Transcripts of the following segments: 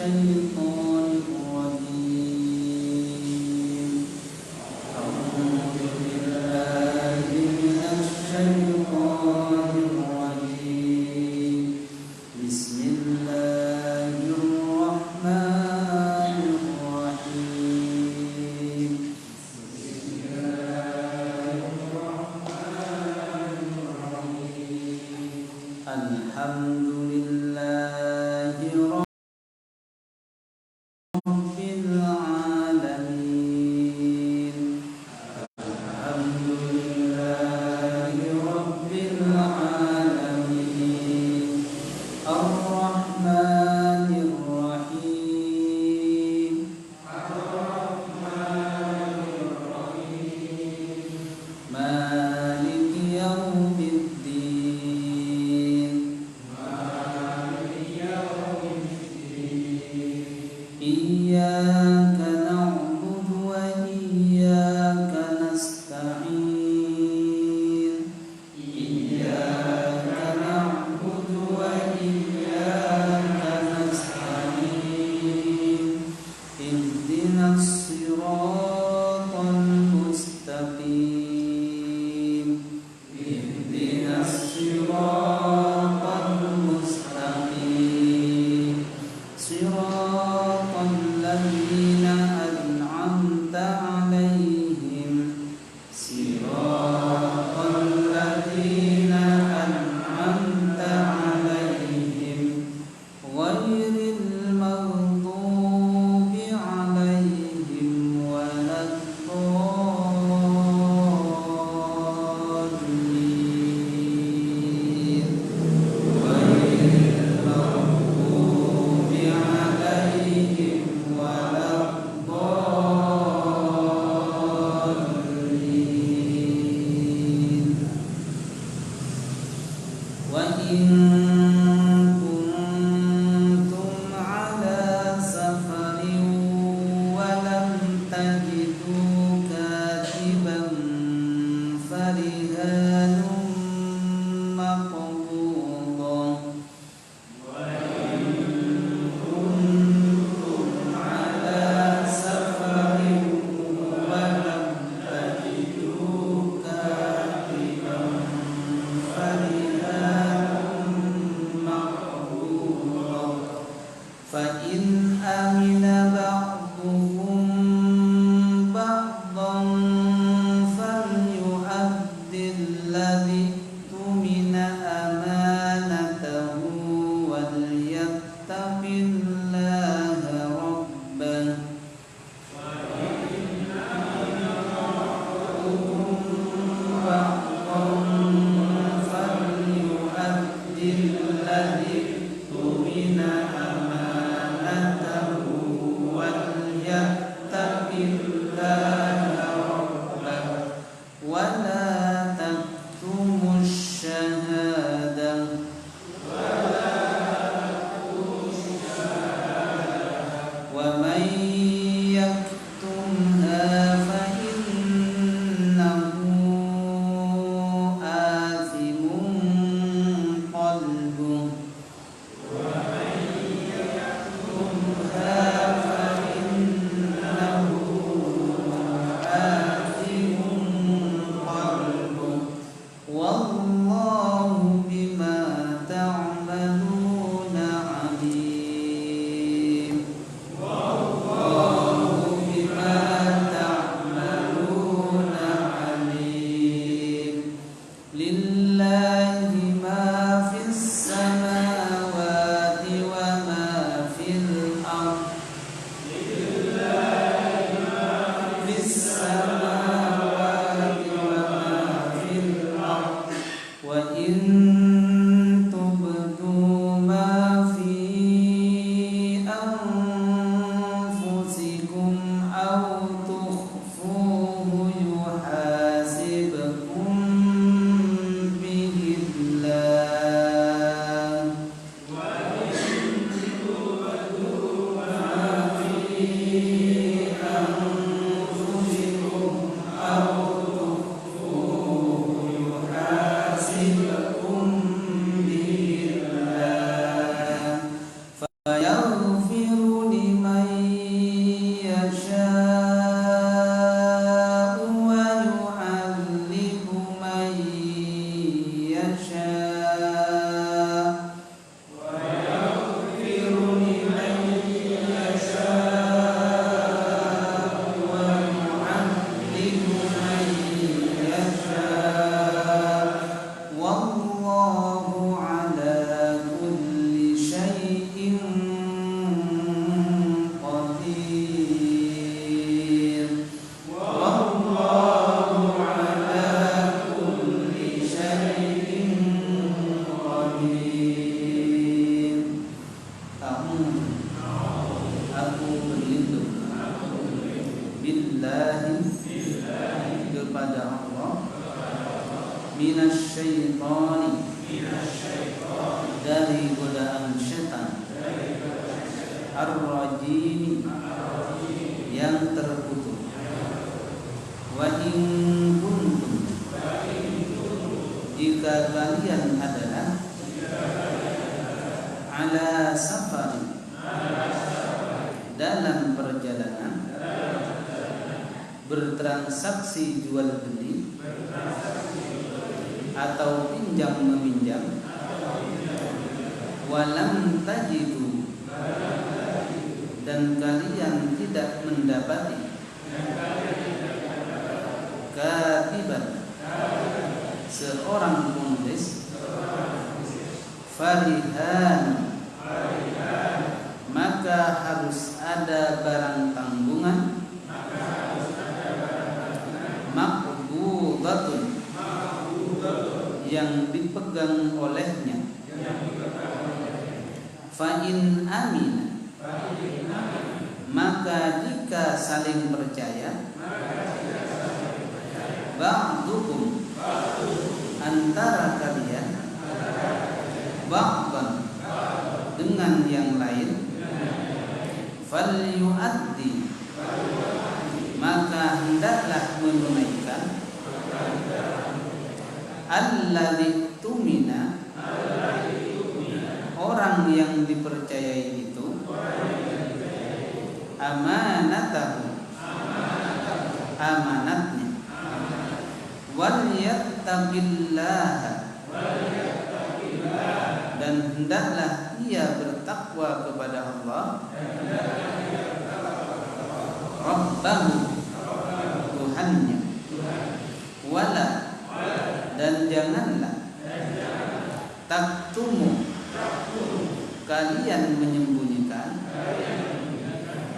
الشيطان الرجيم. أعوذ بالله من الشيطان الرجيم. بسم الله الرحمن الرحيم. الحمد لله رب العالمين. الحمد لله رب العالمين. الرحمن الرحيم. مالك يوم الدين. إياك نعبد وإياك نستعين. إياك نعبد وإياك نستعين. اهدنا الصراط المستقيم. اهدنا الصراط المستقيم. صراط الذين أنعمت عليهم. صراط الذين أنعمت عليهم غير المغضوب عليهم ولا الضالين. غير المغضوب عليهم ولا الضالين. وإن كنتم على سفر ولم تجدوا كاتبا فرهان مقبوضة. على سفر ولم تجدوا كاتبا فرهان مقبوضة. فإن أمن بعضكم بعضا فليؤد الذي اؤتمن أمانته وليتق الله ربه. فليؤد الذي اؤتمن أمانته وليتق الله ربه. minasyaitani, dari godaan syaitan, ar-rajim, yang terkutuk. Wa in kuntum, jika kalian adalah ala safari, dalam perjalanan, bertransaksi jual beli atau pinjam meminjam, walam tajidu, dan kalian tidak mendapati katiban, seorang penulis, farihan, maka harus ada barang tanggungan, maqbudatun, yang dipegang olehnya. Fa in amina, maka jika saling percaya, ba'dukum, antara kalian, ba'dan, dengan yang lain, falyu'addi, maka hendaklah menunaikan, alladzi tumina, orang yang dipercayai itu, amanatahu, amanatnya, wal yattaqillaha, dan hendaklah ia bertakwa kepada Allah, Rabbahu, Tuhannya, wala, dan janganlah, taktumu, kalian menyembunyikan,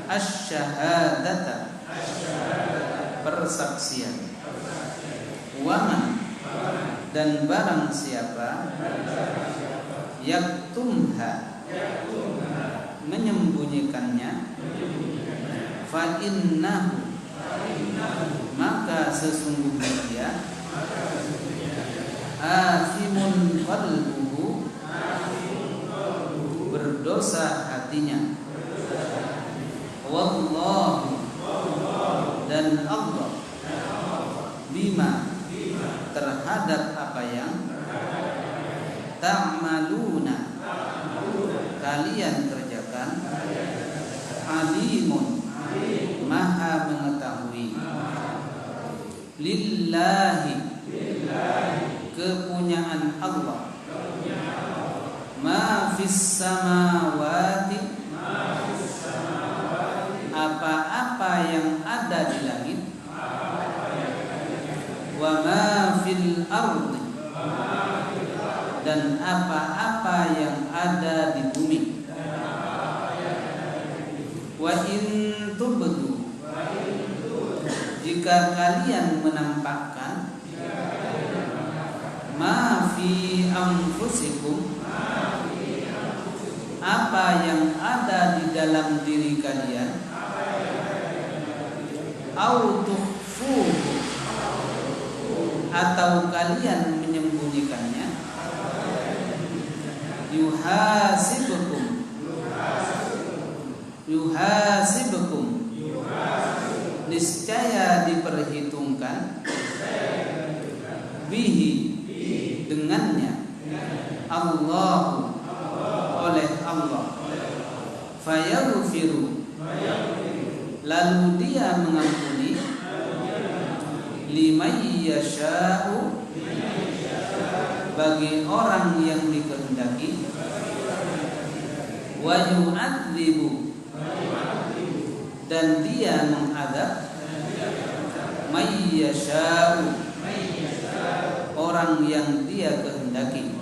asyhadata, persaksian, waman, dan barang siapa, yaktumha, menyembunyikannya, fa innahu, maka sesungguhnya dia, athimun qalbuhu, berdosa hatinya, wallahu, dan Allah, bima, terhadap apa yang, ta'maluna, kalian kerjakan, alimun, maha mengetahui. Lillahi, kepunyaan Allah, ma fis samawati, apa-apa yang ada di langit, wa ma fil ardi, dan apa-apa yang ada di bumi. Wa in tubdu, jika kalian menampakkan, ma fi anfusikum, apa yang ada di dalam diri kalian, au tukhfuhu, atau kalian menyembunyikannya, yuhasibukum, niscaya diperhitungkan, bihi, dengannya, Allahu, oleh Allah, fayaghfiru, lalu dia mengampuni, liman yasha'u, bagi orang yang dikehendaki, wa yu'adzibu, dan dia mengadab, may yasha'u, orang yang dia kehendaki,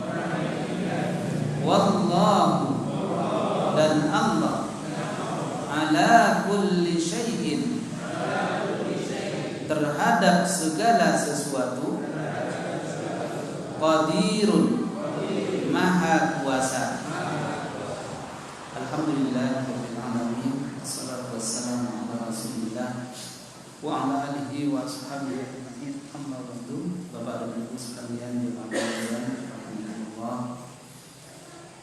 wallahu, dan Allah, ala kulli syai'in, terhadap segala sesuatu, qadirun, maha kuasa. Alhamdulillahirabbil alamin, wassalatu wassalamu ala rasulillah wa ala alihi wa ashabihi ajma'in, amma ba'du. Bapak dan Ibu Ibu sekalian jemaah sekalian rahimakumullah.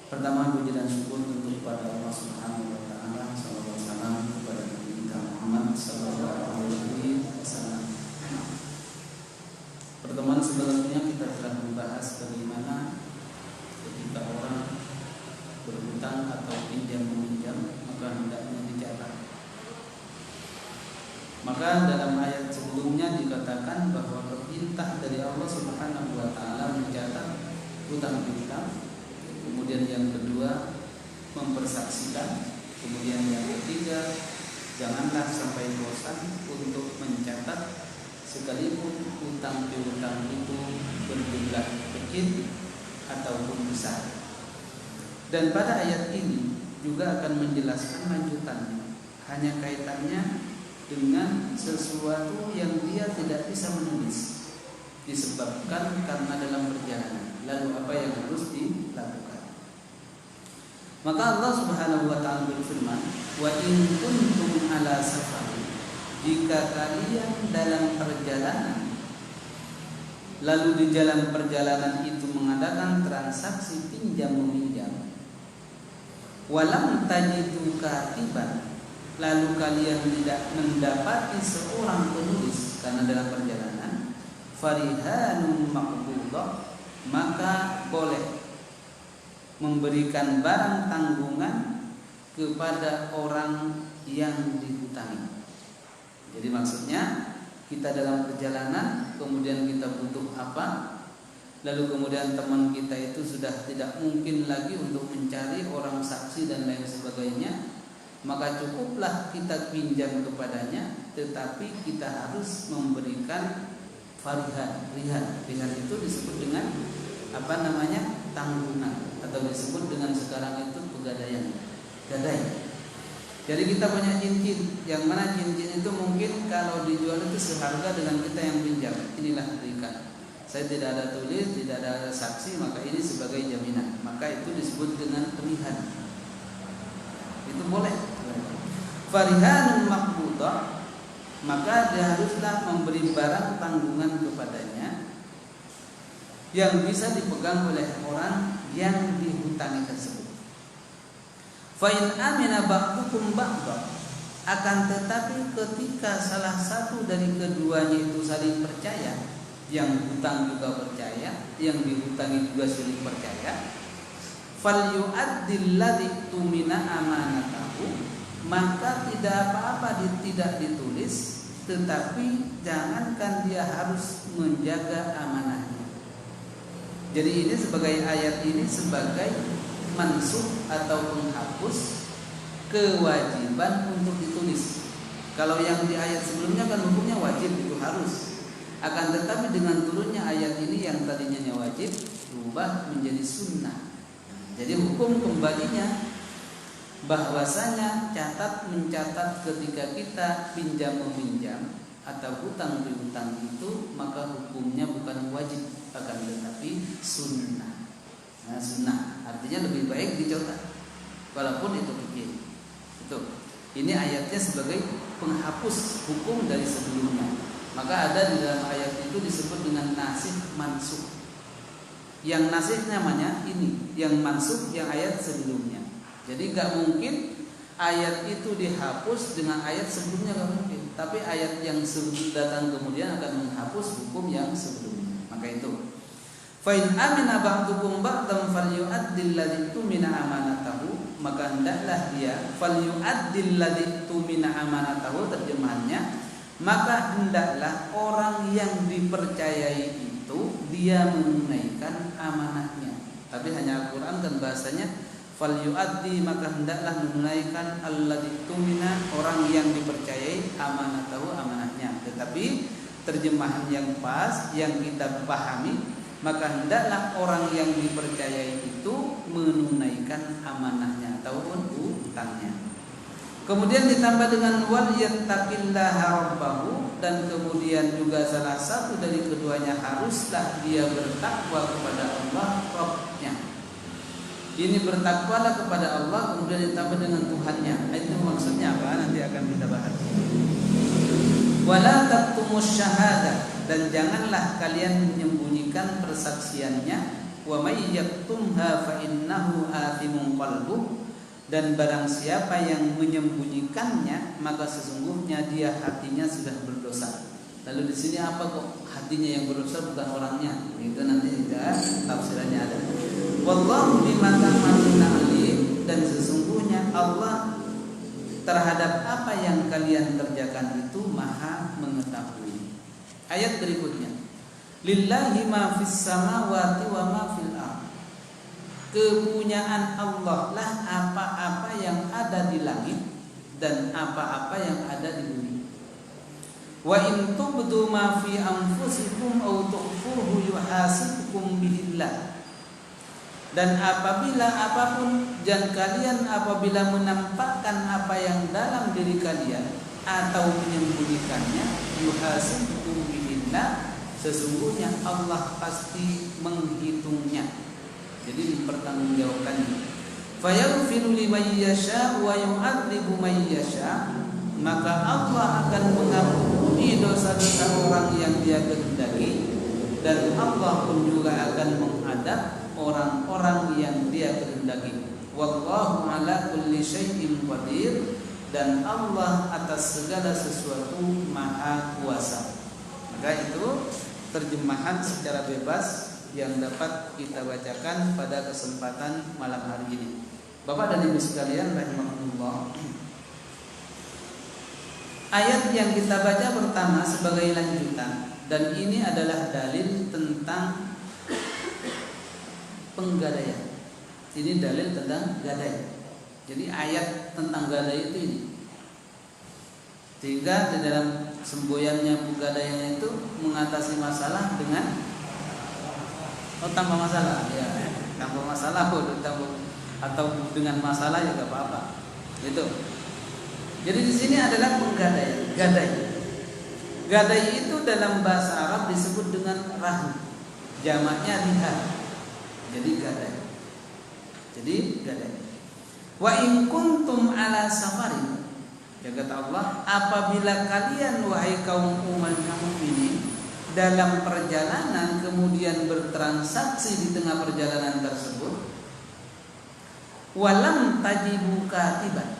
Pertama puji dan syukur tentu kepada Allah Subhanahu wa taala, salawat salam kepada Nabi kita Muhammad sallallahu alaihi wasallam. Pertemuan sebelumnya kita telah membahas bagaimana ketika orang berhutang atau pinjam meminjam maka hendaknya dicatat. Maka dalam ayat sebelumnya dikatakan bahwa perintah dari Allah Subhanahu wa taala mencatat hutang piutang. Kemudian yang kedua mempersaksikan. Kemudian yang ketiga janganlah sampai bosan untuk mencatat sekalipun hutang piutang itu berjumlah kecil ataupun besar. Dan pada ayat ini juga akan menjelaskan lanjutannya, hanya kaitannya dengan sesuatu yang dia tidak bisa menulis disebabkan karena dalam perjalanan. Lalu apa yang harus dilakukan? Maka Allah Subhanahu wa taala berfirman, "Wa in kuntum ala safar." Jika kalian dalam perjalanan, lalu di jalan perjalanan itu mengadakan transaksi pinjam meminjam, walam tajidu katiban, lalu kalian tidak mendapati seorang penulis karena dalam perjalanan, farihanum maqbudah, maka boleh memberikan barang tanggungan kepada orang yang dihutangi. Jadi maksudnya kita dalam perjalanan, kemudian kita butuh apa, lalu kemudian teman kita itu sudah tidak mungkin lagi untuk mencari orang saksi dan lain sebagainya, maka cukuplah kita pinjam kepadanya, tetapi kita harus memberikan farihan. Rihan itu disebut dengan apa namanya, tanggungan, atau disebut dengan sekarang itu pegadaian, gadai. Jadi kita punya cincin, yang mana cincin itu mungkin kalau dijual itu seharga dengan kita yang pinjam. Inilah berikan. Saya tidak ada tulis, tidak ada saksi, maka ini sebagai jaminan. Maka itu disebut dengan rihan. Itu boleh. Farihanun maqbudah, maka dia haruslah memberi barang tanggungan kepadanya yang bisa dipegang oleh orang yang dihutangi tersebut. Fa in amina ba'dukum ba'da, akan tetapi ketika salah satu dari keduanya itu saling percaya, yang hutang juga percaya, yang dihutangi juga saling percaya, fal yu'addil ladzi tumina amanatahu, maka tidak apa-apa tidak ditulis, tetapi jangankan dia harus menjaga amanahnya. Jadi ini sebagai ayat ini sebagai mansukh atau penghapus kewajiban untuk ditulis. Kalau yang di ayat sebelumnya kan hukumnya wajib, itu harus. Akan tetapi dengan turunnya ayat ini yang tadinya wajib berubah menjadi sunnah. Jadi hukum kembalinya bahwasanya mencatat ketika kita pinjam meminjam atau hutang piutang itu, maka hukumnya bukan wajib, akan tetapi sunnah. Nah, sunnah artinya lebih baik dicatat walaupun itu kecil. Itu. Ini ayatnya sebagai penghapus hukum dari sebelumnya. Maka ada di dalam ayat itu disebut dengan nasikh mansukh. Yang nasikh namanya ini, yang mansukh yang ayat sebelumnya. Jadi enggak mungkin ayat itu dihapus dengan ayat sebelumnya, enggak mungkin. Tapi ayat yang datang kemudian akan menghapus hukum yang sebelumnya. Maka itu. Fa in amina ba'dukum ba'dan falyu'addil ladzi tumina amanatahu, maka hendaklah dia falyu'addil ladzi tumina amanatahu, terjemahannya maka hendaklah orang yang dipercayai itu dia menunaikan amanahnya. Tapi hanya Al-Qur'an kan bahasanya falyu'addi, maka hendaklah menunaikan alladzi tumina, orang yang dipercayai amanatahu, amanahnya. Tetapi terjemahan yang pas yang kita pahami, maka hendaklah orang yang dipercayai itu menunaikan amanahnya ataupun hutangnya. Kemudian ditambah dengan wal yattaqillaha rabbahu, dan kemudian juga salah satu dari keduanya haruslah dia bertakwa kepada Allah Rabbnya. Ini bertakwalah kepada Allah kemudian ditambah dengan Tuhannya. Itu maksudnya apa? Nanti akan kita bahas. Wala taqtumus syahadah, dan janganlah kalian menyembunyikan persaksiannya. Wa may yaktumha fa innahu athimun qalbuh, dan barang siapa yang menyembunyikannya maka sesungguhnya dia hatinya sudah berdosa. Lalu di sini apa kok hatinya yang berdosa bukan orangnya? Itu nanti tafsirannya ada. Wallahu bima ta'maluna alim, dan sesungguhnya Allah terhadap apa yang kalian kerjakan itu maha mengetahui. Ayat berikutnya, lillahi ma fis samawati wa ma fil ardh. Kepunyaan Allah lah apa-apa yang ada di langit dan apa-apa yang ada di bumi. Wa in tubdu ma fi anfusikum aw tukhfuhu yuhasibkum bihillah. Dan apabila apapun, dan kalian apabila menampakkan apa yang dalam diri kalian atau menyembunyikannya, yuhasibkum bihillah, sesungguhnya Allah pasti menghitungnya. Jadi dipertanggungjawabkannya. Fayaghfiru liman yasha wa yu'adzibu man yasha, maka Allah akan mengampuni dosa-dosa orang yang Dia kehendaki, dan Allah pun juga akan mengadab orang-orang yang Dia kehendaki. Wallahu ala kulli syai'in qadir, dan Allah atas segala sesuatu maha kuasa. Maka itu terjemahan secara bebas yang dapat kita bacakan pada kesempatan malam hari ini. Bapak dan Ibu sekalian rahimakumullah, ayat yang kita baca pertama sebagai lanjutan, dan ini adalah dalil tentang penggadaian. Ini dalil tentang gadai. Jadi ayat tentang gadai itu ini. Sehingga di dalam semboyannya pegadaian itu mengatasi masalah dengan tanpa masalah, ya, tanpa masalah, atau dengan masalah ya gak apa-apa. Gitu. Jadi di sini adalah penggadai, gadai. Gadai itu dalam bahasa Arab disebut dengan rahn, jamaknya lihat. Jadi gadai. Jadi gadai. Wa in kuntum ala safarin, ya kata Allah, apabila kalian wahai kaum umat mukminin dalam perjalanan kemudian bertransaksi di tengah perjalanan tersebut, walam tajibu katiban,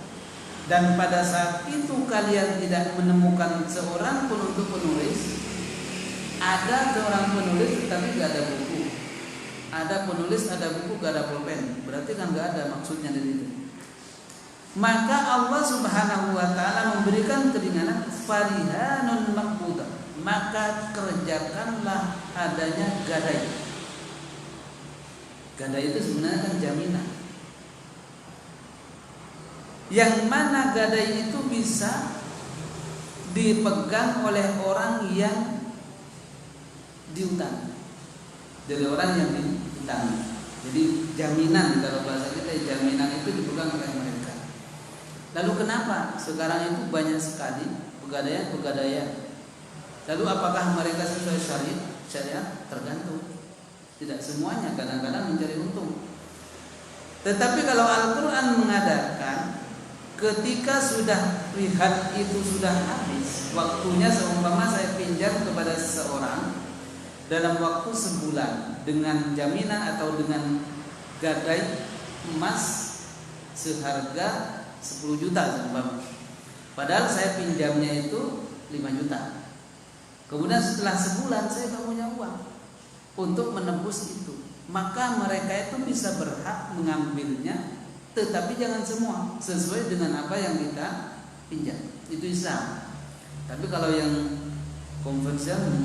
dan pada saat itu kalian tidak menemukan seorang pun untuk penulis. Ada seorang penulis tetapi gak ada buku. Ada penulis, ada buku, gak ada pulpen. Berarti kan gak ada maksudnya dari itu. Maka Allah Subhanahu wa ta'ala memberikan keringanan, farihanun maqbudah, maka kerjakanlah adanya gadai. Gadai itu sebenarnya kan jaminan, yang mana gadai itu bisa dipegang oleh orang yang diutang, dari orang yang diutang. Jadi jaminan, kalau bahasa kita jaminan itu dipegang oleh mereka. Lalu kenapa sekarang itu banyak sekali pegadaian? Lalu apakah mereka sesuai syariat? Tergantung. Tidak semuanya, kadang-kadang mencari untung. Tetapi kalau Al-Quran mengadakan, ketika sudah lihat itu sudah habis waktunya, seumpama saya pinjam kepada seseorang dalam waktu sebulan dengan jaminan atau dengan gadai emas seharga 10 juta seumpama. Padahal saya pinjamnya itu 5 juta. Kemudian setelah sebulan saya tidak punya uang untuk menebus itu, maka mereka itu bisa berhak mengambilnya, tetapi jangan semua, sesuai dengan apa yang kita pinjam. Itu Islam. Tapi kalau yang konvensional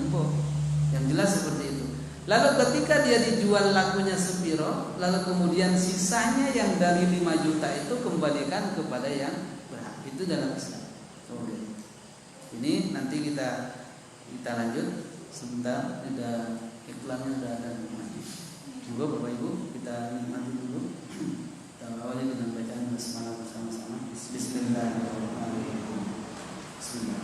yang jelas seperti itu. Lalu ketika dia dijual lakunya sepiro, lalu kemudian sisanya yang dari 5 juta itu kembalikan kepada yang berhak. Itu dalam Islam. Oke. Ini nanti kita lanjut sebentar. Sudah iklannya sudah ada. Juga Bapak Ibu kita nikmati dulu. Kita awali dengan bacaan basmalah bersama-sama. Bismillahirrahmanirrahim. Bismillah.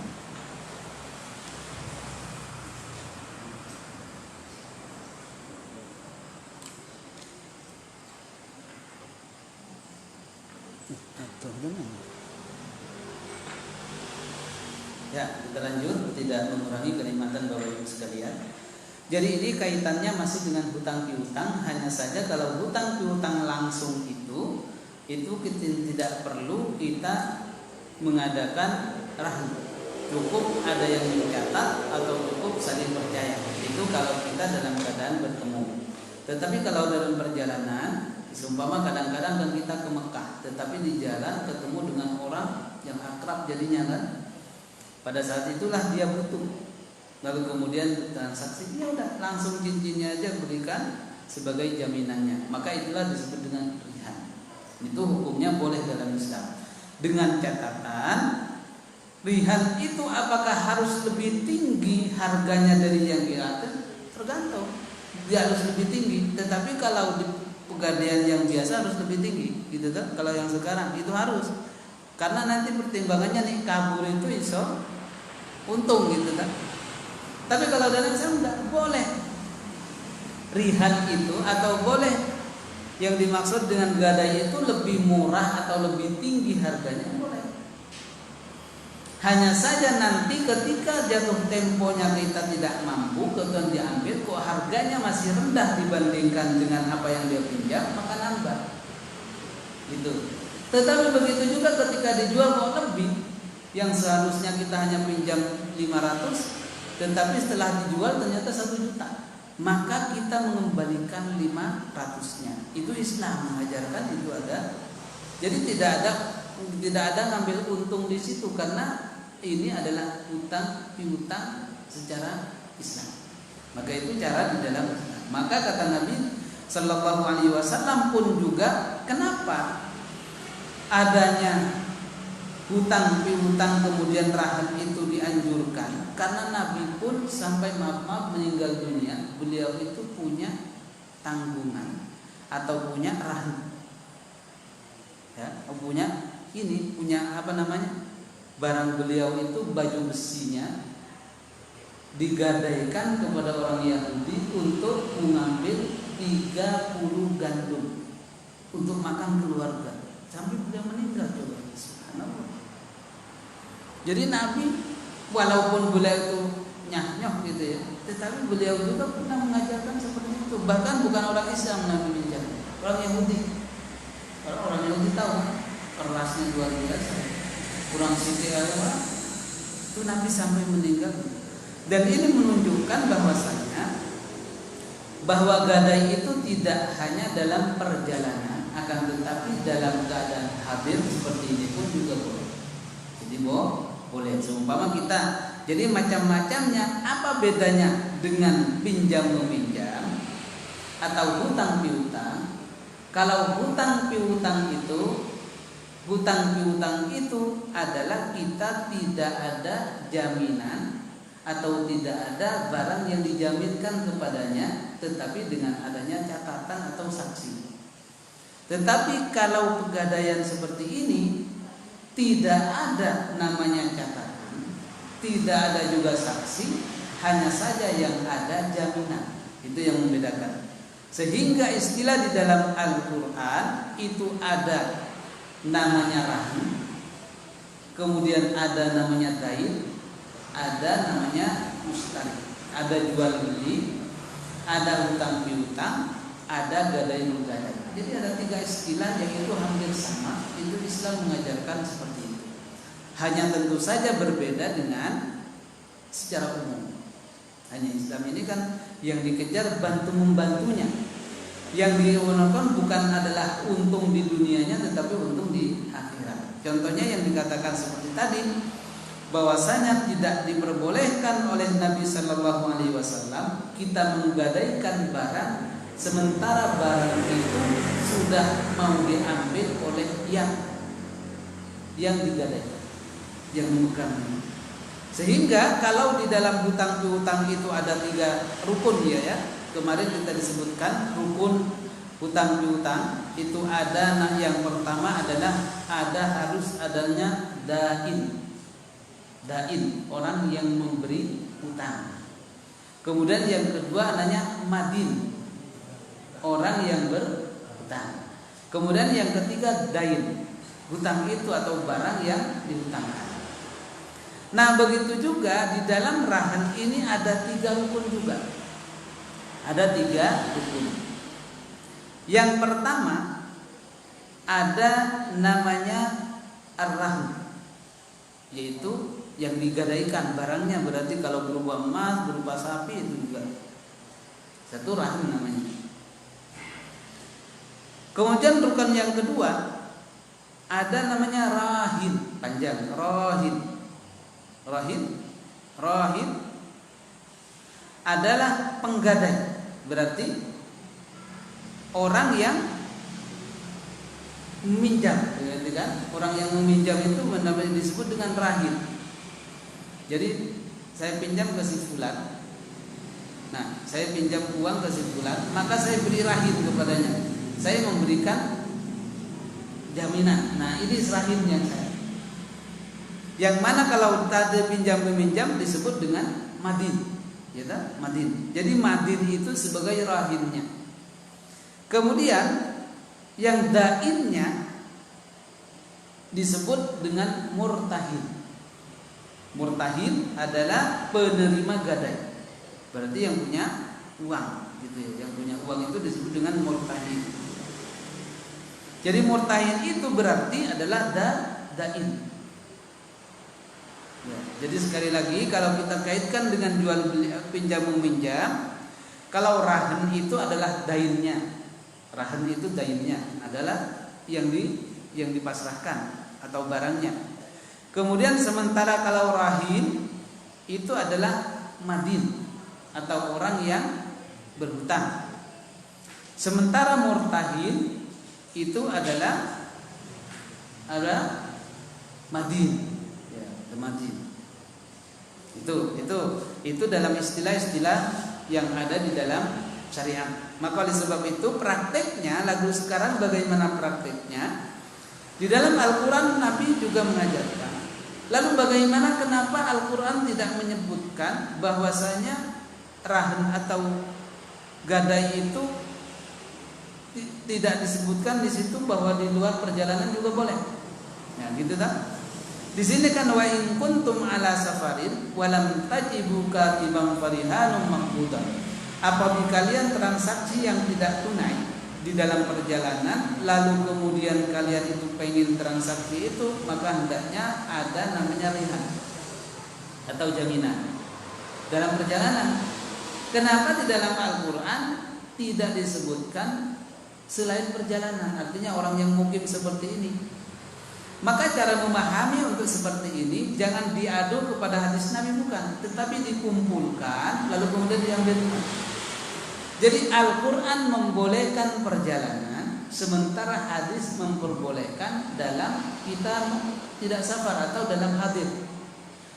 Ya, kita lanjut, tidak mengurangi kenikmatan Bapak Ibu sekalian. Jadi ini kaitannya masih dengan hutang piutang. Hanya saja kalau hutang piutang langsung itu kita tidak perlu kita mengadakan rahim. Cukup ada yang mencatat atau cukup saling percaya. Itu kalau kita dalam keadaan bertemu. Tetapi kalau dalam perjalanan, seumpama kadang-kadang kan kita ke Mekah, tetapi di jalan ketemu dengan orang yang akrab jadinya kan. Pada saat itulah dia butuh. Lalu kemudian transaksi, ya udah langsung cincinnya aja berikan sebagai jaminannya. Maka itulah disebut dengan rihan. Itu hukumnya boleh dalam Islam. Dengan catatan rihan itu apakah harus lebih tinggi harganya dari yang diatur? Tergantung. Dia harus lebih tinggi. Tetapi kalau di pegadaian yang biasa harus lebih tinggi, gitu kan? Kalau yang sekarang itu harus. Karena nanti pertimbangannya nih kabur itu iso untung, gitu kan? Tapi kalau dalam Islam enggak boleh. Rihan itu atau boleh yang dimaksud dengan gadai itu lebih murah atau lebih tinggi harganya boleh. Hanya saja nanti ketika jatuh temponya kita tidak mampu, kemudian diambil kok harganya masih rendah dibandingkan dengan apa yang dia pinjam, maka nambah. Gitu. Tetapi begitu juga ketika dijual kok lebih, yang seharusnya kita hanya pinjam 500, tetapi setelah dijual ternyata 1 juta, maka kita mengembalikan 500-nya. Itu Islam mengajarkan, itu ada. Jadi tidak ada ngambil untung di situ karena ini adalah hutang piutang secara Islam. Maka itu cara di dalam Islam. Maka kata Nabi Sallallahu Alaihi Wasallam pun juga, kenapa adanya hutang piutang kemudian rahan itu dianjurkan? Karena Nabi pun sampai maaf meninggal dunia, beliau itu punya tanggungan atau punya rahan, ya, punya apa namanya? Barang beliau itu baju besinya digadaikan kepada orang Yahudi untuk mengambil 30 gandum untuk makan keluarga sampai beliau meninggal. Coba, subhanallah. Jadi Nabi walaupun beliau itu nyah-nyoh gitu ya, tetapi beliau juga pernah mengajarkan seperti itu. Bahkan bukan orang Islam Nabi mengajarkan, orang Yahudi. Orang Yahudi tahu kerasnya luar biasa. Kurang sedikit aja itu Nabi sampai meninggal. Dan ini menunjukkan bahwa gadai itu tidak hanya dalam perjalanan, akan tetapi dalam keadaan hadir seperti ini pun juga boleh. Jadi boleh. Seumpama kita, jadi macam-macamnya. Apa bedanya dengan pinjam meminjam atau hutang piutang? Kalau hutang piutang itu adalah kita tidak ada jaminan atau tidak ada barang yang dijaminkan kepadanya, tetapi dengan adanya catatan atau saksi. Tetapi kalau pegadaian seperti ini tidak ada namanya catatan, tidak ada juga saksi, hanya saja yang ada jaminan. Itu yang membedakan. Sehingga istilah di dalam Al-Quran itu ada namanya rahim, kemudian ada namanya dain, ada namanya mustari, ada jual beli, ada hutang piutang, ada gadai menggadai. Jadi ada 3 istilah yang itu hampir sama. Itu Islam mengajarkan seperti itu. Hanya tentu saja berbeda dengan secara umum. Hanya Islam ini kan yang dikejar bantu membantunya. Yang diunakan bukan adalah untung di dunianya, tetapi untung di akhirat. Contohnya yang dikatakan seperti tadi, bahwasanya tidak diperbolehkan oleh Nabi Sallallahu Alaihi Wasallam kita menggadaikan barang sementara barang itu sudah mau diambil oleh yang digadaikan, yang memegang. Sehingga kalau di dalam hutang piutang itu ada 3 rukun ya. Kemarin kita disebutkan rukun hutang piutang itu ada, yang pertama adalah harus adanya dain, orang yang memberi hutang. Kemudian yang kedua adanya madin, orang yang berhutang. Kemudian yang ketiga dain, hutang itu atau barang yang dihutangkan. Nah begitu juga di dalam rahan ini ada 3 rukun juga. Ada 3 rukun. Yang pertama ada namanya ar-rahn, yaitu yang digadaikan barangnya, berarti kalau berupa emas, berupa sapi itu juga satu rahn namanya. Kemudian rukun yang kedua ada namanya rahin, panjang, rahin adalah penggadai, berarti orang yang meminjam, kan? Orang yang meminjam itu namanya disebut dengan rahin. Jadi saya pinjam ke si fulan. Nah, saya pinjam uang ke si fulan, maka saya beri rahin kepadanya. Saya memberikan jaminan. Nah, ini rahinnya saya. Yang mana kalau tadi pinjam meminjam disebut dengan madin, ya tak? Madin. Jadi madin itu sebagai rahinnya. Kemudian yang dainnya disebut dengan murtahin. Murtahin adalah penerima gadai. Berarti yang punya uang, gitu ya. Yang punya uang itu disebut dengan murtahin. Jadi murtahin itu berarti adalah dain. Ya, jadi sekali lagi kalau kita kaitkan dengan jual beli pinjam meminjam, kalau rahan itu adalah dainnya. Rahan itu dainnya adalah yang dipasrahkan atau barangnya. Kemudian sementara kalau rahin itu adalah madin atau orang yang berhutang. Sementara murtahin itu adalah madin. Madin. Itu dalam istilah-istilah yang ada di dalam syariat. Maka oleh sebab itu prakteknya, lagu sekarang bagaimana prakteknya? Di dalam Al-Quran Nabi juga mengajarkan. Lalu bagaimana, kenapa Al-Quran tidak menyebutkan bahwasanya rahan atau gadai itu tidak disebutkan di situ, bahwa di luar perjalanan juga boleh? Ya, gitu tak? Di sini kan wa in kuntum ala safarin walam tajibu katiban farihanum maqbudan. Apabila kalian transaksi yang tidak tunai di dalam perjalanan, lalu kemudian kalian itu pengen transaksi itu, maka hendaknya ada namanya rihan atau jaminan dalam perjalanan. Kenapa di dalam Al-Quran tidak disebutkan selain perjalanan? Artinya orang yang mukim seperti ini. Maka cara memahami untuk seperti ini jangan diadu kepada hadis Nabi, bukan, tetapi dikumpulkan lalu kemudian diambil. Jadi Al-Quran membolehkan perjalanan, sementara hadis memperbolehkan dalam kita tidak safar atau dalam hadir.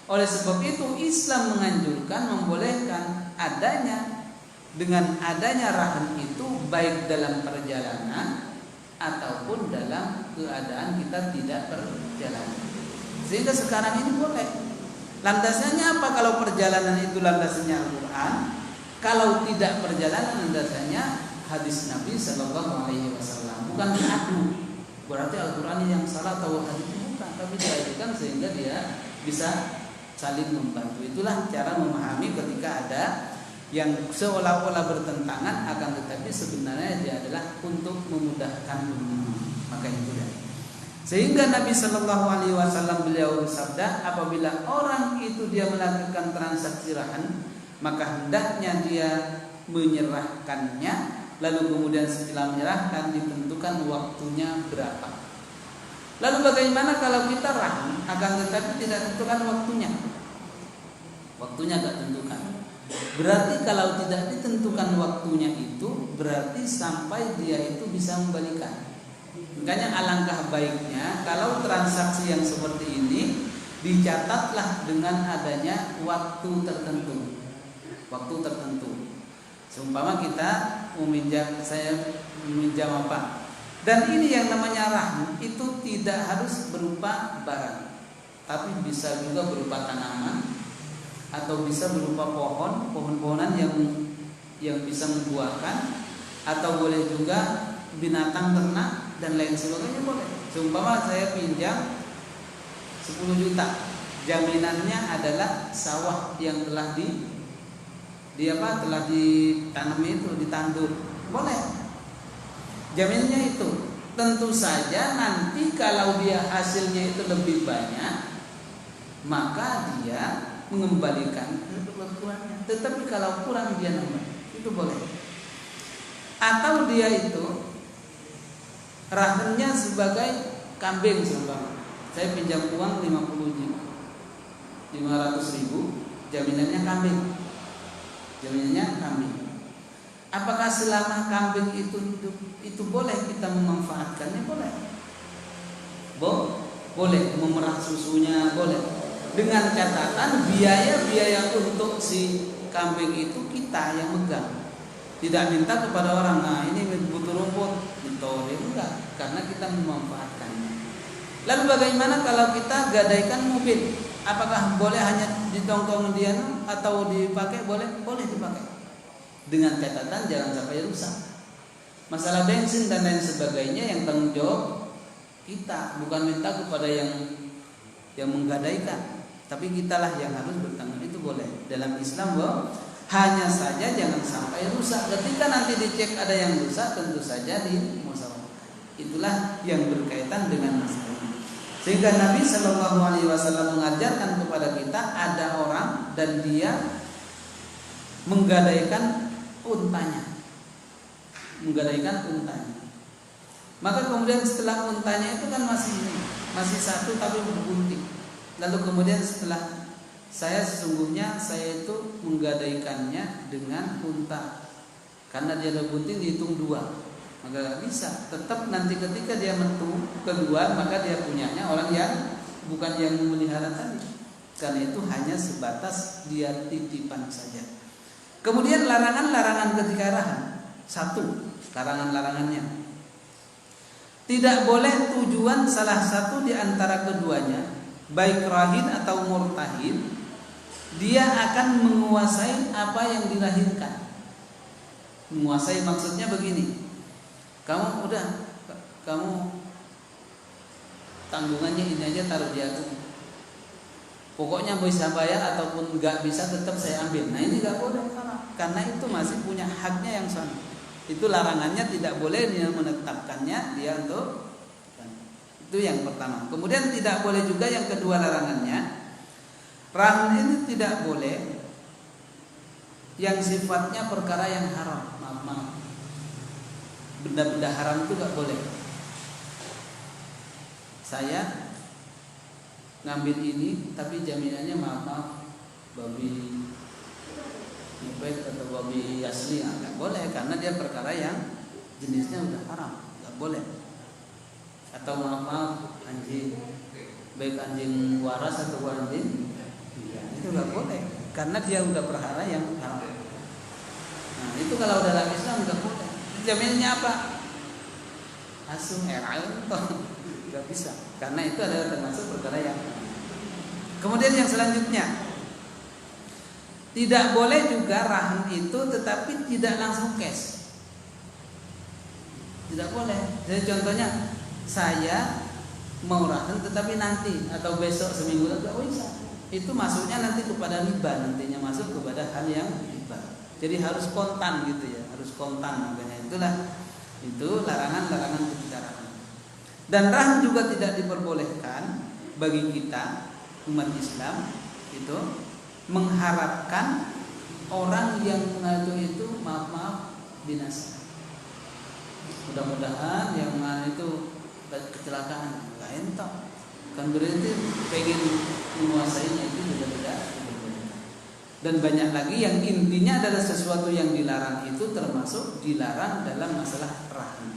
Oleh sebab itu Islam menganjurkan, membolehkan adanya, dengan adanya rahan itu baik dalam perjalanan ataupun dalam keadaan kita tidak perjalanan. Sehingga sekarang ini boleh. Landasannya apa? Kalau perjalanan itu landasannya Al-Quran, kalau tidak perjalanan landasannya hadis Nabi Sallallahu Alaihi Wasallam. Bukan diadu, berarti Al-Quran yang salah atau hadis bukan, tapi diadukan sehingga dia bisa saling membantu. Itulah cara memahami ketika ada yang seolah-olah bertentangan, akan tetapi sebenarnya dia adalah untuk memudahkan dunia. Maka itu ya. Sehingga Nabi Shallallahu Alaihi Wasallam beliau bersabda, apabila orang itu dia melakukan transaksi rahan, maka hendaknya dia menyerahkannya, lalu kemudian setelah menyerahkan ditentukan waktunya berapa. Lalu bagaimana kalau kita rahan, akan tetapi tidak tentukan waktunya? Waktunya tidak tentukan. Berarti kalau tidak ditentukan waktunya itu, berarti sampai dia itu bisa membalikan. Makanya alangkah baiknya kalau transaksi yang seperti ini dicatatlah dengan adanya waktu tertentu. Waktu tertentu. Seumpama kita meminjam, saya meminjam apa? Dan ini yang namanya rahn itu tidak harus berupa barang, tapi bisa juga berupa tanaman, atau bisa berupa pohon-pohonan yang bisa membuahkan, atau boleh juga binatang ternak dan lain sebagainya boleh. Seumpama saya pinjam 10 juta, jaminannya adalah sawah yang telah telah ditanam itu, ditandur, boleh. Jaminnya itu. Tentu saja nanti kalau dia hasilnya itu lebih banyak, maka dia mengembalikan kurangnya. Tetapi kalau kurang dia nambah, itu boleh. Atau dia itu rahannya sebagai kambing seumpama. Saya pinjam uang 500.000, jaminannya kambing. Jaminannya kambing. Apakah selama kambing itu hidup itu boleh kita memanfaatkannya? Boleh. Boleh memerah susunya, boleh. Dengan catatan biaya untuk si kambing itu kita yang megang. Tidak minta kepada orang, nah ini butuh rumput, ditolak, enggak, karena kita memanfaatkannya. Lalu bagaimana kalau kita gadaikan mobil? Apakah boleh hanya ditongkong dia atau dipakai? Boleh dipakai. Dengan catatan jangan sampai rusak. Masalah bensin dan lain sebagainya yang tanggung jawab kita, bukan minta kepada yang menggadaikan, tapi kitalah yang harus bertanggung. Itu boleh dalam Islam, hanya saja jangan sampai rusak. Ketika nanti dicek ada yang rusak, tentu saja dimusyawarahkan. Itulah yang berkaitan dengan masalah ini. Sehingga Nabi Shallallahu Alaihi Wasallam mengajarkan kepada kita, ada orang dan dia menggadaikan untanya. Maka kemudian setelah untanya itu kan masih satu tapi berbunting. Lalu kemudian setelah sesungguhnya saya itu menggadaikannya dengan unta, karena dia ada bunting dihitung 2, maka gak bisa. Tetap nanti ketika dia metu kedua, maka dia punyanya orang yang bukan yang memelihara tadi. Karena itu hanya sebatas dia titipan saja. Kemudian larangan-larangan ketika rahan. 1, larangan-larangannya, tidak boleh tujuan salah satu di antara keduanya, baik rahin atau murtahin, dia akan menguasai apa yang dilahirkan. Menguasai maksudnya begini, kamu tanggungannya ini aja, taruh di aku, pokoknya bisa bayar ataupun nggak bisa tetap saya ambil. Nah ini nggak boleh, karena itu masih punya haknya yang sama. Itu larangannya, tidak boleh dia menetapkannya dia untuk. Itu yang pertama. Kemudian tidak boleh juga yang kedua larangannya, rahan ini tidak boleh yang sifatnya perkara yang haram. Maaf, benda-benda haram itu gak boleh. Saya ngambil ini tapi jaminannya maaf babi ngepet atau babi asli, nggak boleh, karena dia perkara yang jenisnya udah haram, nggak boleh. Atau maaf anjing, baik anjing waras atau anjing, itu nggak boleh, karena dia udah perkara yang haram. Nah itu kalau dalam Islam nggak boleh. Jaminannya apa? Asum nggak bisa, karena itu adalah termasuk perkara yang. Kemudian yang selanjutnya, tidak boleh juga rahan itu tetapi tidak langsung cash. Tidak boleh. Jadi contohnya, saya mau rahan tetapi nanti atau besok seminggu lagi, bisa. Itu masuknya nanti kepada riba, nantinya masuk kepada hal yang riba. Jadi harus kontan gitu ya, harus kontan, makanya itu larangan-larangan ketika rahan. Dan rahan juga tidak diperbolehkan bagi kita umat Islam itu mengharapkan orang yang mengadu itu maaf binasa. Mudah-mudahan yang mengadu itu kecelakaan, nggak entah. Kan berarti pengen menguasainya, itu juga tidak. Dan banyak lagi yang intinya adalah sesuatu yang dilarang itu termasuk dilarang dalam masalah rahan.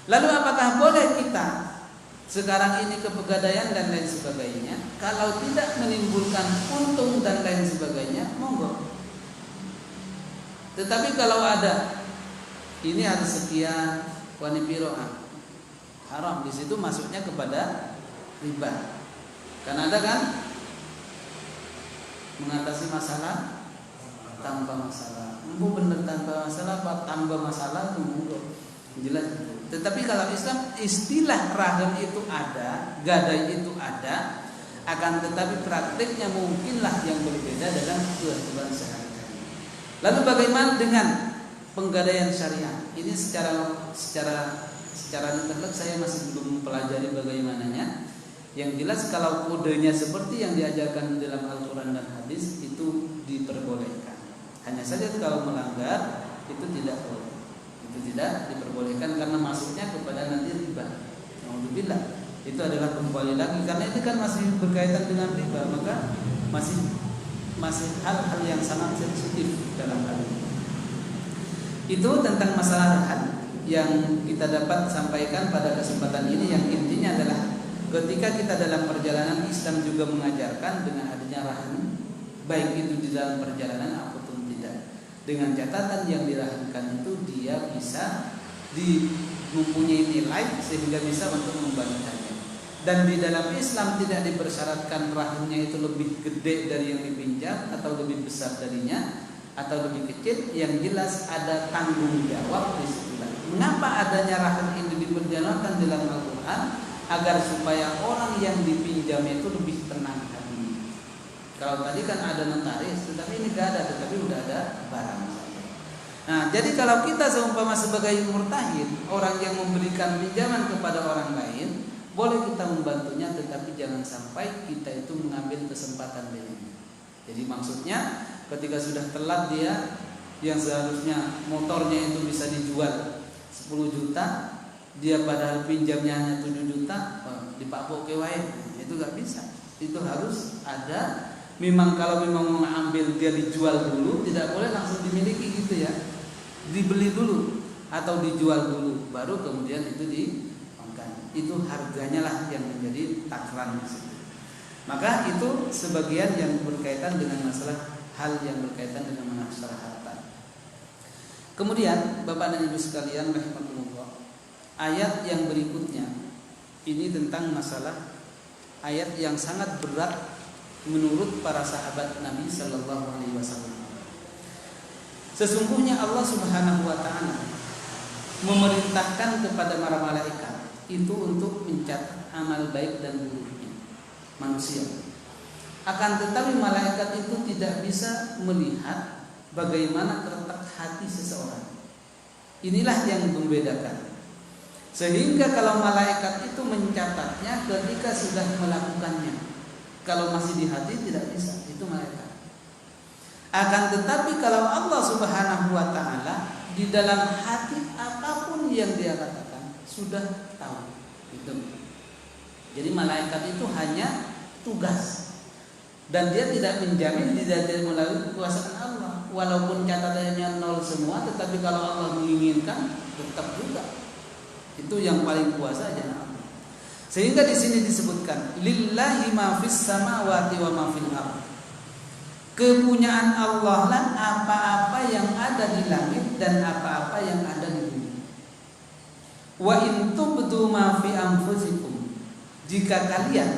Lalu apakah boleh kita sekarang ini ke pegadaian dan lain sebagainya, kalau tidak menimbulkan untung dan lain sebagainya, monggo. Tetapi kalau ada ini harus sekian wanipiro, haram, di situ masuknya kepada riba. Karena ada kan mengatasi masalah tanpa masalah. Benar tanpa masalah apa tambah masalah, monggo. Jelas. Tetapi kalau Islam, istilah rahan itu ada, gadai itu ada, akan tetapi praktiknya mungkinlah yang berbeda dalam kehidupan sehari-hari. Lalu bagaimana dengan penggadaian syariah? Ini secara mutlak saya masih belum mempelajari bagaimananya. Yang jelas kalau kodenya seperti yang diajarkan dalam Al-Quran dan hadis itu diperbolehkan. Hanya saja kalau melanggar itu tidak boleh. Itu tidak diperbolehkan karena masuknya kepada nanti riba. Alhamdulillah. Itu adalah kembali lagi karena ini kan masih berkaitan dengan riba, maka masih hal-hal yang sangat sensitif dalam hal ini. Itu tentang masalah rahan yang kita dapat sampaikan pada kesempatan ini, yang intinya adalah ketika kita dalam perjalanan, Islam juga mengajarkan dengan adanya rahan, baik itu di dalam perjalanan ataupun tidak, dengan catatan yang dirahankan itu dia bisa mempunyai nilai sehingga bisa untuk membalikannya. Dan di dalam Islam tidak dipersyaratkan rahannya itu lebih gede dari yang dipinjam atau lebih besar darinya atau lebih kecil. Yang jelas ada tanggung jawab di situ. Mengapa adanya rahan ini diperjalankan dalam Al-Quran? Agar supaya orang yang dipinjam itu lebih tenang hatinya. Kalau tadi kan ada notaris, tetapi ini tidak ada, tetapi sudah ada barang. Nah, jadi kalau kita seumpama sebagai murtahid, orang yang memberikan pinjaman kepada orang lain, boleh kita membantunya, tetapi jangan sampai kita itu mengambil kesempatan darinya. Jadi maksudnya ketika sudah telat dia, yang seharusnya motornya itu bisa dijual 10 juta, dia padahal pinjamnya hanya 7 juta, dipakpok ke wae, itu gak bisa. Itu harus ada. Memang kalau memang mau ambil dia dijual dulu, tidak boleh langsung dimiliki gitu ya. Dibeli dulu atau dijual dulu, baru kemudian itu dimakan. Itu harganya lah yang menjadi takaran di situ. Maka itu sebagian yang berkaitan dengan masalah hal yang berkaitan dengan masalah harta. Kemudian Bapak dan Ibu sekalian rahimahullah, ayat yang berikutnya ini tentang masalah ayat yang sangat berat menurut para sahabat Nabi Sallallahu Alaihi Wasallam. Sesungguhnya Allah Subhanahu Wa Taala memerintahkan kepada para malaikat itu untuk mencatat amal baik dan buruknya manusia. Akan tetapi malaikat itu tidak bisa melihat bagaimana terletak hati seseorang. Inilah yang membedakan. Sehingga kalau malaikat itu mencatatnya ketika sudah melakukannya. Kalau masih di hati tidak bisa, itu malaikat. Akan tetapi kalau Allah Subhanahu Wa Taala di dalam hati apapun yang dia katakan sudah tahu. Itu. Jadi malaikat itu hanya tugas. Dan dia tidak menjamin tidak melalui kekuasaan Allah. Walaupun catatannya 0 semua, tetapi kalau Allah menginginkan tetap juga. Itu yang paling kuasa aja Allah. Sehingga di sini disebutkan lillahi ma fis samawati wa ma fil ardh. Kepunyaan Allah lah apa-apa yang ada di langit dan apa-apa yang ada di bumi. Wa in tubdu ma fi anfusikum. Jika kalian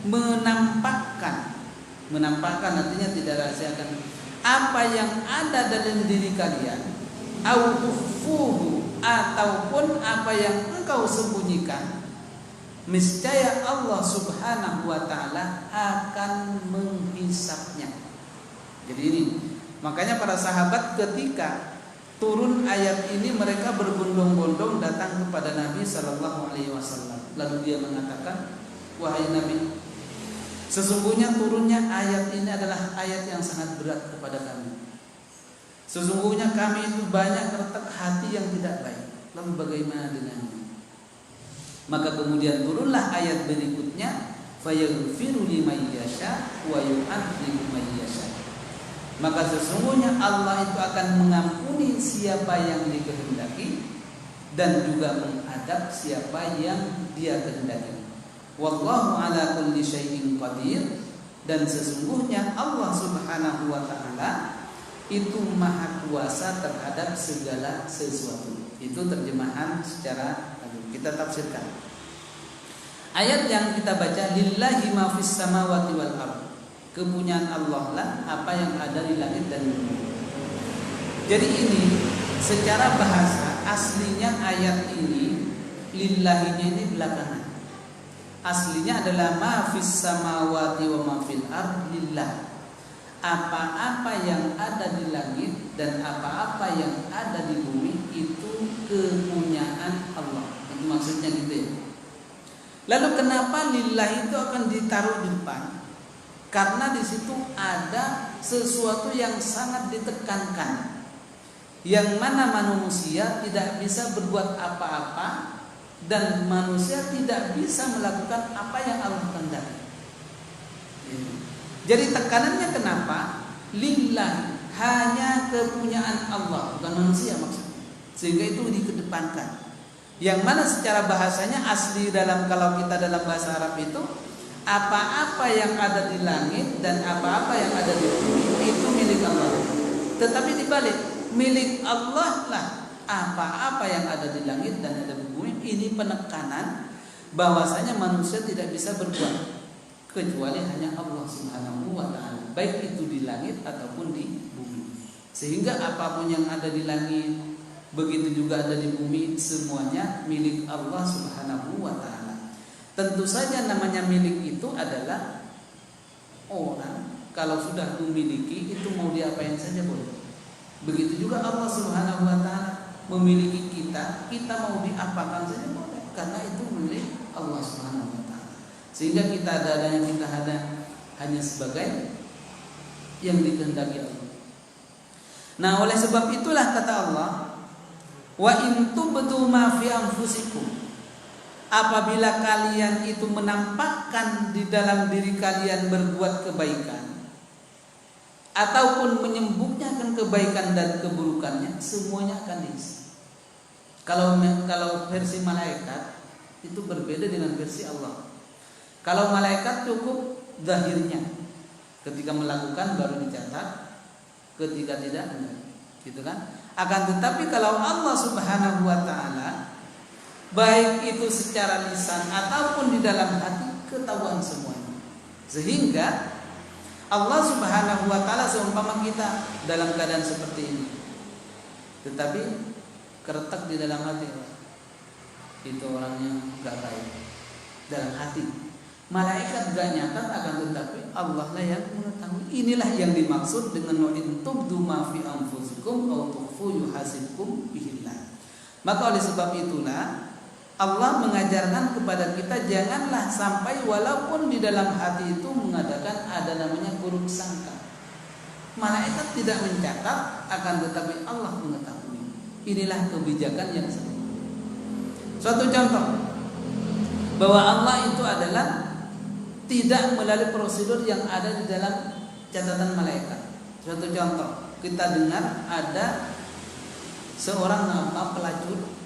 menampakkan artinya tidak rahasiakan apa yang ada dalam diri kalian, au tukhfuhu, ataupun apa yang engkau sembunyikan, niscaya Allah Subhanahu Wa Taala akan menghisapnya. Jadi ini makanya para sahabat ketika turun ayat ini mereka berbondong-bondong datang kepada Nabi Sallallahu Alaihi Wasallam. Lalu dia mengatakan, wahai Nabi, sesungguhnya turunnya ayat ini adalah ayat yang sangat berat kepada kami. Sesungguhnya kami itu banyak terletak hati yang tidak baik. Lalu bagaimana dengannya? Maka kemudian turunlah ayat berikutnya, fayaghfiru liman yasha wa yu'adzibu man yasha. Maka sesungguhnya Allah itu akan mengampuni siapa yang dikehendaki dan juga mengadab siapa yang dia kehendaki. Wallahu ala kulli syai'in qadir. Dan sesungguhnya Allah Subhanahu Wa Taala itu maha kuasa terhadap segala sesuatu. Itu terjemahan secara kita tafsirkan. Ayat yang kita baca, lillahi ma fis samawati wal ardh. Kepunyaan Allah lah apa yang ada di langit dan bumi. Jadi ini secara bahasa aslinya ayat ini lillahinya ini belakangan. Aslinya adalah ma fis samawati wa ma fil ardh lillah. apa-apa yang ada di langit dan apa-apa yang ada di bumi itu kepunyaan Allah. Itu maksudnya gitu ya. Lalu kenapa lillah itu akan ditaruh di depan? Karena di situ ada sesuatu yang sangat ditekankan, yang mana manusia tidak bisa berbuat apa-apa dan manusia tidak bisa melakukan apa yang Allah kehendaki. Jadi tekanannya kenapa? Lillah, hanya kepunyaan Allah, bukan manusia maksudnya. Sehingga itu dikedepankan. Yang mana secara bahasanya asli kalau kita dalam bahasa Arab itu apa-apa yang ada di langit dan apa-apa yang ada di bumi itu milik Allah. Tetapi dibalik, milik Allah lah apa-apa yang ada di langit dan ada di bumi. Ini penekanan bahwasanya manusia tidak bisa berbuat kecuali hanya Allah Subhanahu wa taala, baik itu di langit ataupun di bumi. Sehingga apapun yang ada di langit, begitu juga ada di bumi, semuanya milik Allah Subhanahu wa taala. Tentu saja namanya milik itu adalah orang kalau sudah memiliki itu mau diapain saja boleh. Begitu juga Allah Subhanahu wa taala memiliki kita mau diapakan saja boleh, karena itu milik Allah Subhanahu wa taala. Sehingga kita ada yang kita ada hanya sebagai yang dikehendaki Allah. Nah, oleh sebab itulah kata Allah, wa in tubdu ma fi anfusikum, apabila kalian itu menampakkan di dalam diri kalian berbuat kebaikan ataupun menyembunyikan kebaikan dan keburukannya, semuanya akan diisi. Kalau versi malaikat itu berbeda dengan versi Allah. Kalau malaikat cukup zahirnya, ketika melakukan baru dicatat, ketika tidak enggak, gitu kan? Akan tetapi kalau Allah Subhanahu wa taala, baik itu secara lisan ataupun di dalam hati, ketahuan semuanya. Sehingga Allah Subhanahu wa taala seumpama kita dalam keadaan seperti ini, tetapi keretak di dalam hati, itu orangnya gak baik dalam hati. Malaikat gak nyatat, akan tetapi Allah lah yang mengetahui. Inilah yang dimaksud dengan wa in tubdu ma fi anfusikum aw tukhfu yuhasibkum bihillah. Maka oleh sebab itulah Allah mengajarkan kepada kita janganlah sampai walaupun di dalam hati itu mengadakan ada namanya buruk sangka. Malaikat tidak mencatat, akan tetapi Allah mengetahui. Inilah kebijakan yang sempurna. Suatu contoh bahwa Allah itu adalah tidak melalui prosedur yang ada di dalam catatan malaikat. Suatu contoh, kita dengar ada seorang pelacur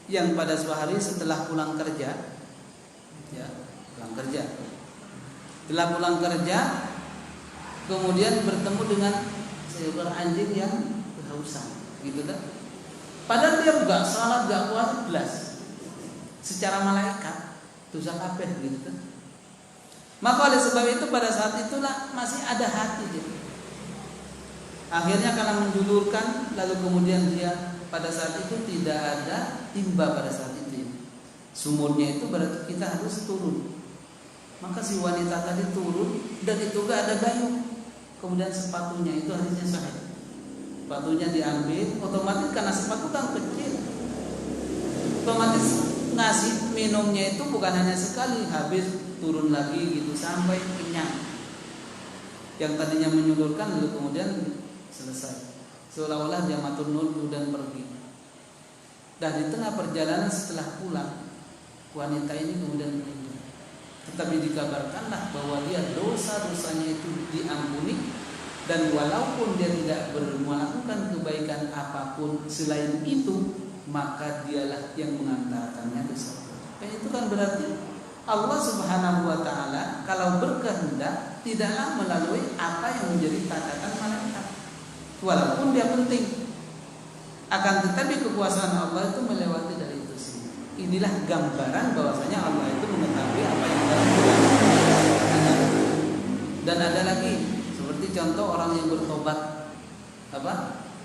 yang pada suatu hari setelah pulang kerja, setelah pulang kerja, kemudian bertemu dengan seekor anjing yang kehausan, gitu kan? Padahal dia nggak salat, nggak puasa, belas. Secara malaikat dosa kafir, gitu kan? Maka oleh sebab itu pada saat itulah masih ada hati dia. Akhirnya karena menjulurkan, lalu kemudian dia pada saat itu tidak ada timba pada saat itu. Sumurnya itu berarti kita harus turun. Maka si wanita tadi turun dan itu gak ada gayung. Kemudian sepatunya itu hadisnya sahih. Sepatunya diambil, otomatis karena sepatu kan kecil, otomatis ngasih minumnya itu bukan hanya sekali, habis turun lagi gitu sampai kenyang. Yang tadinya menyulurkan lalu kemudian selesai. Seolah-olah dia matur nuwun dan pergi. Dan di tengah perjalanan setelah pulang, wanita ini kemudian meninggal. Tetapi dikabarkanlah bahwa dia dosa-dosanya itu diampuni, dan walaupun dia tidak melakukan kebaikan apapun selain itu, maka dialah yang mengantarkannya ke surga. Dan itu kan berarti Allah Subhanahu wa taala kalau berkehendak tidaklah melalui apa yang menjadi catatan malaikat. Walaupun dia penting, akan tetapi kekuasaan Allah itu melewati dari itu semua. Inilah gambaran bahwasanya Allah itu mengetahui apa yang dalam pikiran. Dan ada lagi seperti contoh orang yang bertobat,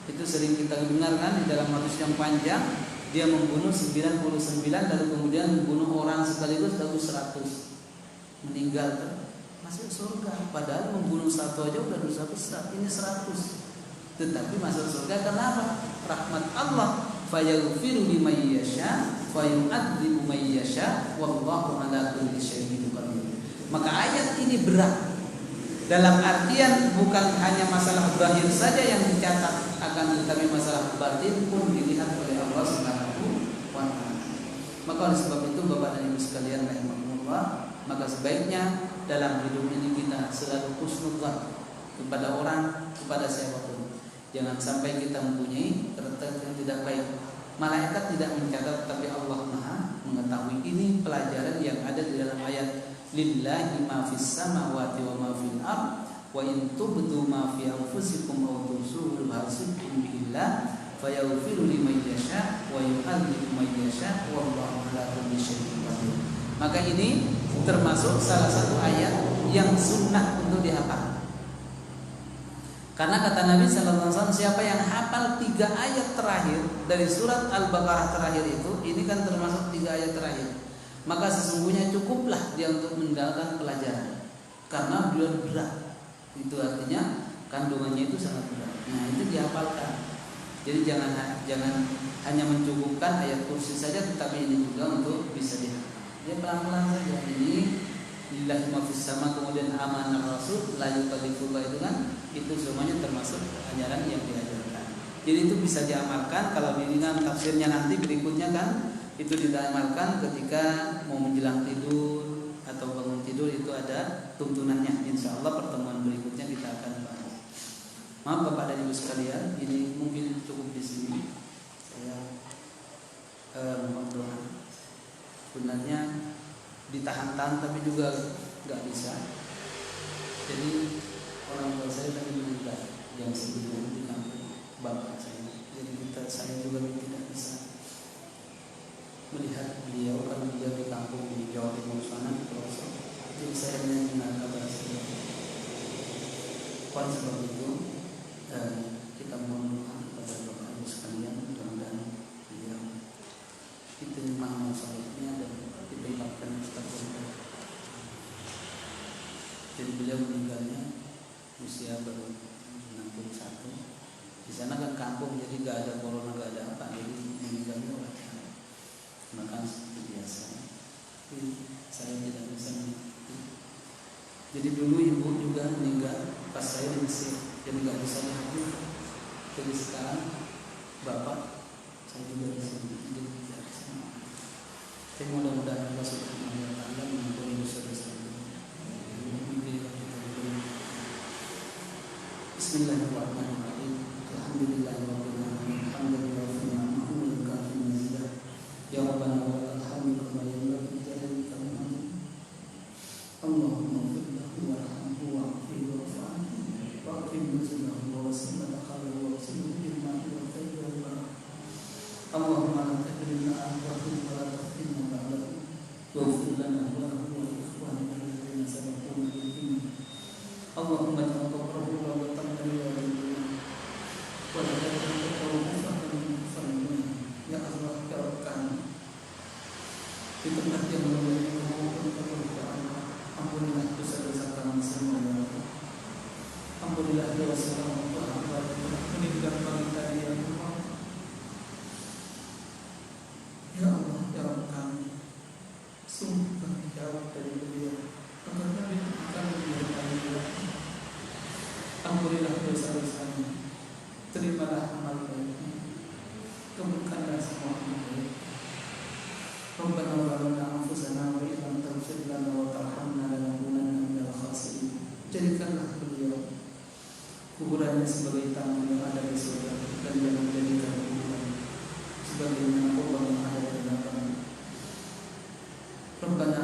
itu sering kita dengarkan di dalam hadis yang panjang. Dia membunuh 99 lalu kemudian membunuh orang sekaligus lalu 100 meninggal. masuk surga. Padahal membunuh satu aja udah dosa besar, ini 100. Tetapi masuk surga karena apa? Rahmat Allah. Fayaghfiru liman yasha wa yu'adzibu man yasha wallahu ala kulli syai'in qadir. Maka ayat ini berat. Dalam artian bukan hanya masalah zahir saja yang dicatat, akan tetapi masalah batin pun dilihat oleh Allah Subhanahu wa taala. Maka oleh sebab itu Bapak dan Ibu sekalian rahimakumullah, maka sebaiknya dalam hidup ini kita selalu husnudzan kepada orang, kepada siapapun. Jangan sampai kita mempunyai tertentu yang tidak baik. Malaikat tidak mencatat, tapi Allah Maha mengetahui. Ini pelajaran yang ada di dalam ayat lillahi ma fis samawati wa ma fil ard wa in tubdu ma fi anfusikum aw tusuhu hasibtum billah fayaghfiru liman yasha wa yu'adzibu man yasha wallahu ala kulli syai'in qadir. Maka ini termasuk salah satu ayat yang sunnah untuk dihafal. Karena kata Nabi sallallahu alaihi wasallam, siapa yang hafal 3 ayat terakhir dari surat Al-Baqarah terakhir itu, ini kan termasuk 3 ayat terakhir, maka sesungguhnya cukuplah dia untuk mendapatkan pelajaran. Karena beliau berat. Itu artinya kandungannya itu sangat berat. Nah, itu dihafalkan. Jadi jangan hanya mencukupkan ayat kursi saja, tetapi ini juga untuk bisa dihafal. Dia pelan-pelan saja. Ini lillahi ma fis sama, kemudian amanah rasul la yukallifullah, itu kan itu semuanya termasuk ajaran yang diajarkan. Jadi itu bisa diamalkan. Kalau bimbingan tafsirnya nanti berikutnya kan itu diamalkan ketika mau menjelang tidur atau bangun tidur, itu ada tuntunannya. Insya Allah pertemuan berikutnya kita akan bahas. Maaf Bapak dan Ibu sekalian, ini mungkin cukup di sini. Saya mohon doa. Sebenarnya ditahan-tahan tapi juga nggak bisa. Jadi orang tua saya tadi meninggal jam 9 di kampung bapak saya. Jadi saya juga tidak bisa melihat beliau karena dia di kampung di Jawa Timur sana di pelosok. Jadi saya hanya dengar kabar saja. Oleh sebab itu kita mohon doa kepada Bapak Ibu sekalian, mudah-mudahan beliau diterima amal salehnya dan dibebaskan ustaz. Jadi beliau meninggalnya usia baru 61. Di sana kan kampung, jadi nggak ada corona, nggak ada apa, jadi meninggalnya wajar. Makan seperti biasa. Tapi saya tidak bisa mengikuti. Jadi dulu ibu juga meninggal pas saya di Mesir, jadi nggak bisa hadir. Jadi sekarang bapak saya juga di sini, jadi tidak bisa. Tapi mudah-mudahan Allah Subhanahu wa taala mengampuni dosa-dosa. Bismillahirrahmanirrahim. Alhamdulillahirabbil alamin. Alhamdulillahi ni'mahu wa kafi mazidah. Ya Rabbana wa lakal hamdu kama yanbaghi li jalalika wa majdi. Allahumma ighfir lahu warhamhu wa'afihi wa'fu anhu wa akrim nuzulahu wa wasi' madkhalahu wa wasi'hu bil ma'i wal thayyi wal barakah. Allahumma la tahrimna ajrahu wa la tahrimna ba'dahu wa ighfir lana wa lahu wa li ikhwanina alladhina sabaquna bil iman. Allahumma ij'al qabrahu rawdatan min riyadil jannah wa la taj'al qabrahu hufratan min hufari nar. Ya Allah, ya Rabb kami, di tempat yang mulia ini mohon keberkahan, ampunilah dosa-dosa kami semua ya Allah. Ampunilah dosa kami Tuhan, meninggal kami tadi ya Allah. Ya Allah, ya Rabb kami, sungguh kami jauh dari beliau, agar kami bukan beliau kami. Ampunilah dosa-dosanya, terimalah amal baiknya, kabulkanlah semua amal baik. Rabbana zalamna anfusana wa illam taghfir lana wa tarhamna lanakunanna minal khasirin. Jadikanlah beliau kuburannya sebagai tamu yang ada di surga, dan jangan menjadikan kuburan sebagai kubur yang ada di neraka. Rabbana